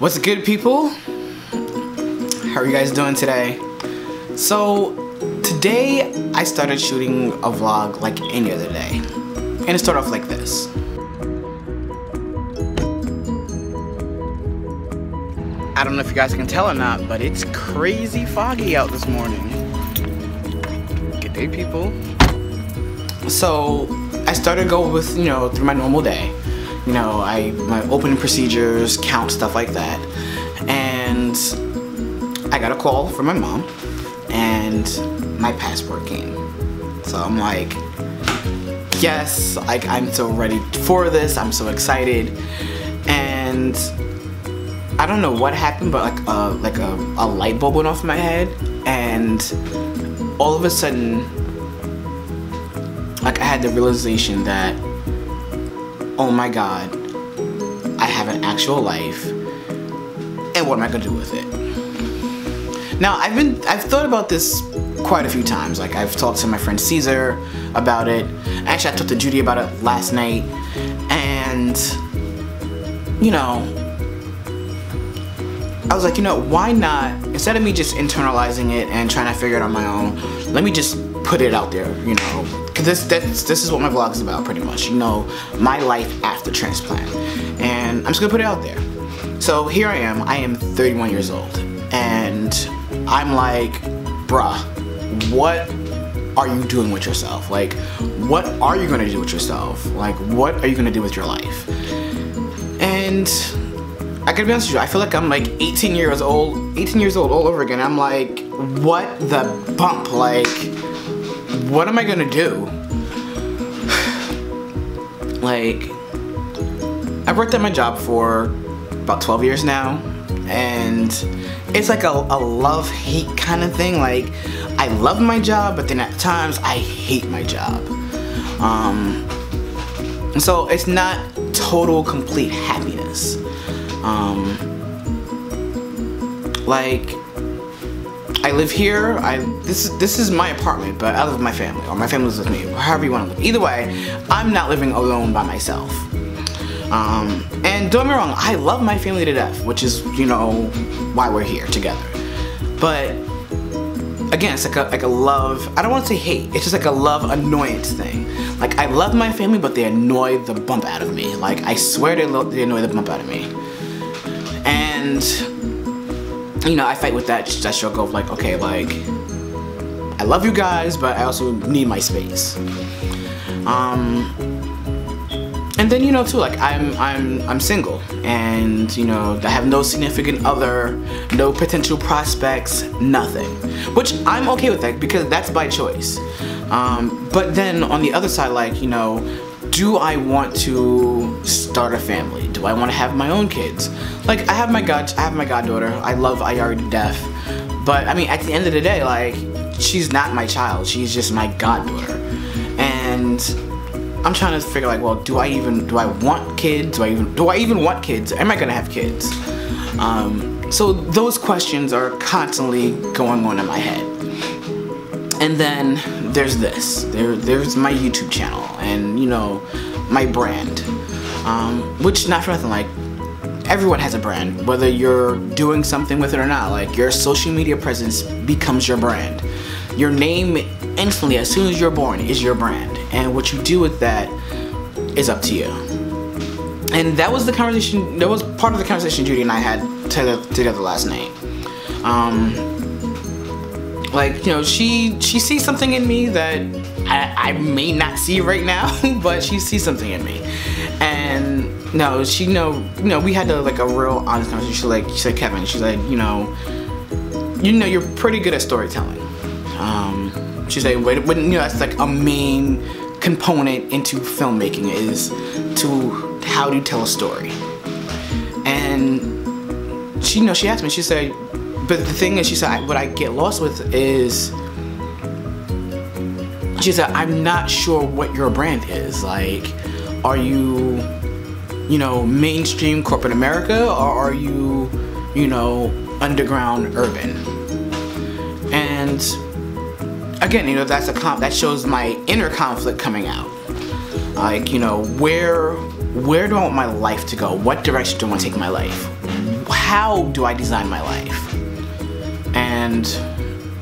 What's good, people? How are you guys doing today? So today I started shooting a vlog like any other day, and it started off like this. I don't know if you guys can tell or not, but it's crazy foggy out this morning. Good day, people. So I started going with, through my normal day. My opening procedures, count, stuff like that. And I got a call from my mom and my passport came. So I'm like, yes, I'm so ready for this. I'm so excited. And I don't know what happened, but like a light bulb went off in my head, and all of a sudden, like, I had the realization that, oh my god, I have an actual life, and what am I gonna do with it? Now, I've thought about this quite a few times. Like, I've talked to my friend Caesar about it. Actually, I talked to Judy about it last night, and I was like, why not, instead of me just internalizing it and trying to figure it out on my own, let me just put it out there, because this is what my vlog is about, pretty much, my life after transplant, and I'm just gonna put it out there. So here I am 31 years old, and I'm like, bruh, what are you doing with yourself? Like, what are you gonna do with yourself? Like, what are you gonna do with your life? And I gotta be honest with you, I feel like I'm like 18 years old all over again. I'm like, what the bump? Like, what am I gonna do? Like, I've worked at my job for about 12 years now, and it's like a love-hate kind of thing. Like, I love my job, but then at times I hate my job. So it's not total, complete happiness. Like, I live here. This is my apartment, but I live with my family, or my family lives with me, however you want to live. Either way, I'm not living alone by myself. And don't get me wrong, I love my family to death, which is, why we're here together. But again, it's like a love. I don't want to say hate. It's just like a love annoyance thing. Like, I love my family, but they annoy the bump out of me. Like, I swear they annoy the bump out of me. And I fight with that struggle of like, okay, like, I love you guys, but I also need my space. And then too, like, I'm single, and I have no significant other, no potential prospects, nothing, which I'm okay with that because that's by choice. But then on the other side, like, do I want to start a family? Do I want to have my own kids? Like, I have my goddaughter. I love Ayari to death. But I mean, at the end of the day, like, she's not my child. She's just my goddaughter. And I'm trying to figure, like, well, do I want kids? Do I even want kids? Am I gonna have kids? So those questions are constantly going on in my head. And then there's this. There's my YouTube channel, and my brand. Which, not for nothing, like, everyone has a brand, whether you're doing something with it or not. Like, your social media presence becomes your brand. Your name instantly, as soon as you're born, is your brand, and what you do with that is up to you. And that was the conversation. That was part of the conversation Judy and I had together last night. Like, she sees something in me that I may not see right now, but she sees something in me. And no, she we had like a real honest conversation. She said, Kevin, she's like, you're pretty good at storytelling. She's like, that's like a main component into filmmaking, is to how do you tell a story. And she asked me, she said, but the thing is, she said, what I get lost with is, she said, I'm not sure what your brand is. Like, are you, mainstream corporate America, or are you, underground urban? And again, that's that shows my inner conflict coming out. Like, where do I want my life to go? What direction do I want to take my life? how do I design my life? And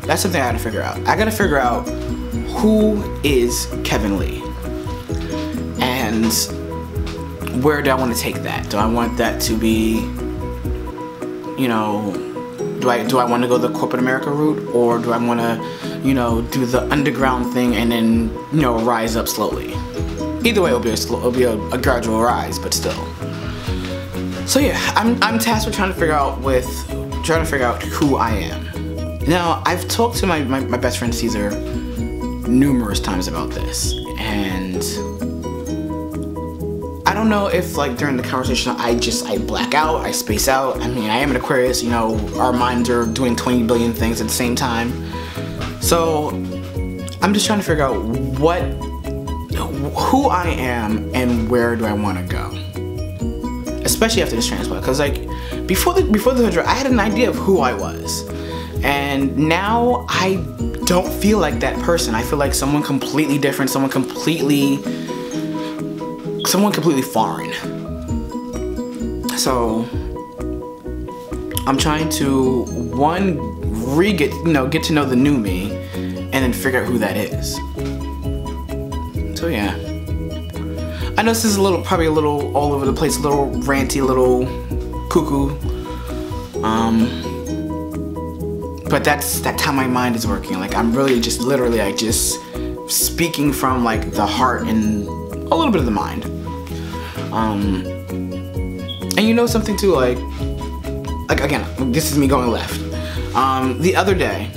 that's something I gotta figure out. I gotta figure out who is KevinLee, and where do I want to take that? Do I want that to be, you know, do I want to go the corporate America route, or do I want to, you know, do the underground thing and then, you know, rise up slowly? Either way, it'll be a gradual rise, but still. So yeah, I'm tasked with trying to figure out who I am. Now, I've talked to my best friend Caesar numerous times about this, and I don't know if like during the conversation I black out, I space out. I mean, I am an Aquarius, you know, our minds are doing 20 billion things at the same time. So I'm just trying to figure out who I am and where do I want to go. Especially after this transplant, because like before the surgery, I had an idea of who I was, and now I don't feel like that person. I feel like someone completely different, someone completely foreign. So I'm trying to get to know the new me, and then figure out who that is. So yeah, I know this is probably a little all over the place, a little ranty, a little cuckoo, but that's how my mind is working. Like I'm really just literally like just speaking from like the heart and a little bit of the mind. And you know something too, like again, this is me going left. The other day,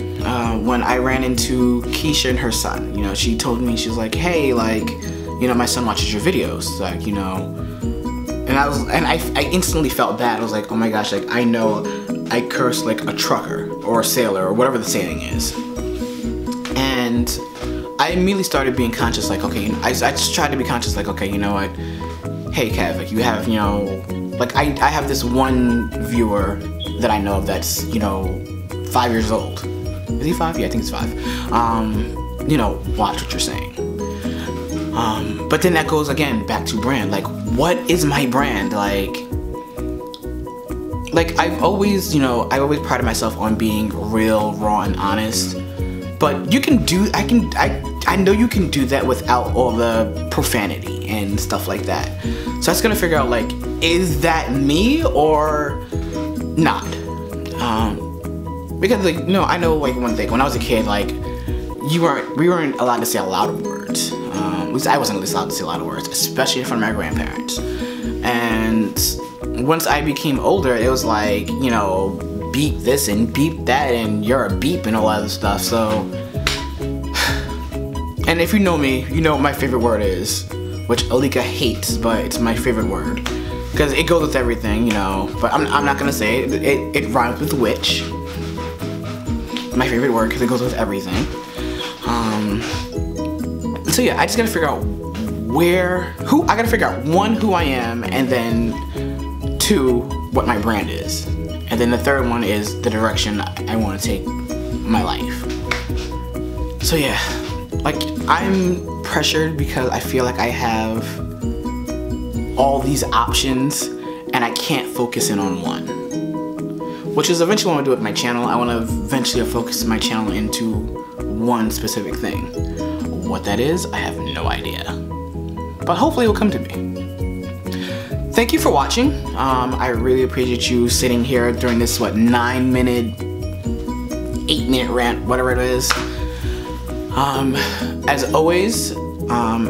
when I ran into Keisha and her son, you know, she told me, she was like, hey, like, you know, my son watches your videos, like, you know, and I instantly felt bad. I was like, oh my gosh, like, I know I cursed like a trucker or a sailor or whatever the saying is. And I immediately started being conscious, like, okay, I just tried to be conscious, like, okay, you know what, hey Kev, like you have, you know, like I have this one viewer that I know of that's, you know, 5 years old. Is he 5? Yeah, I think he's 5. You know, watch what you're saying. But then that goes again back to brand. Like, what is my brand? Like I've always, you know, I always prided myself on being real, raw, and honest. But you can do, I know you can do that without all the profanity and stuff like that. So I was gonna figure out, like, is that me or not? Because, like, no, I know, like, one thing. When I was a kid, like, we weren't allowed to say a lot of words. At least I wasn't allowed to say a lot of words, especially in front of my grandparents. And once I became older, it was like, you know, beep this and beep that and you're a beep and all that other stuff. So, and if you know me, you know what my favorite word is, which Alika hates, but it's my favorite word because it goes with everything, you know. But I'm not gonna say it. It rhymes with witch. My favorite word because it goes with everything. So yeah, I just gotta figure out I gotta figure out 1, who I am, and then 2, what my brand is. And then the third one is the direction I want to take my life. So yeah, like I'm pressured because I feel like I have all these options and I can't focus in on one. Which is eventually what I want to do with my channel. I want to eventually focus my channel into one specific thing. What that is, I have no idea. But hopefully it will come to me. Thank you for watching. I really appreciate you sitting here during this, 9-minute, 8-minute rant, whatever it is. As always,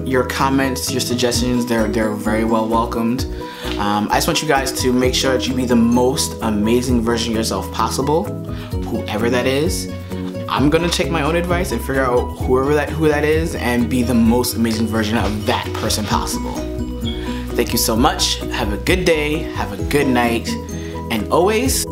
your comments, your suggestions, they're very well welcomed. I just want you guys to make sure that you be the most amazing version of yourself possible, whoever that is. I'm gonna take my own advice and figure out who that is and be the most amazing version of that person possible. Thank you so much. Have a good day, have a good night, and always